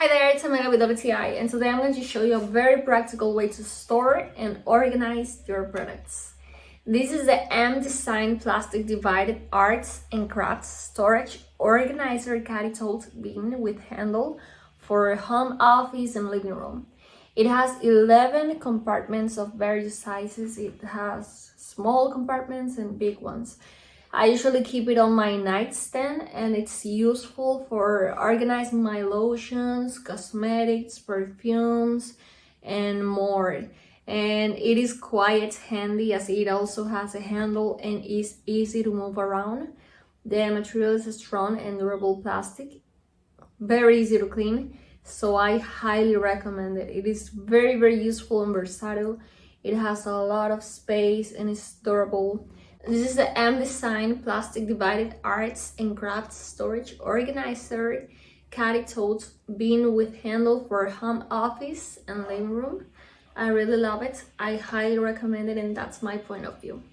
Hi there, it's Amanda with WTI, and today I'm going to show you a very practical way to store and organize your products. This is the mDesign plastic divided arts and crafts storage organizer Caddy Totes bin with handle for home office and living room. It has 11 compartments of various sizes. It has small compartments and big ones. I usually keep it on my nightstand and it's useful for organizing my lotions, cosmetics, perfumes, and more. And it is quite handy as it also has a handle and is easy to move around. The material is a strong and durable plastic, very easy to clean, so I highly recommend it. It is very useful and versatile. It has a lot of space and it's durable. This is the mDesign plastic divided arts and crafts storage organizer Caddy Totes bin with handle for home office and living room. I really love it. I highly recommend it, and that's my point of view.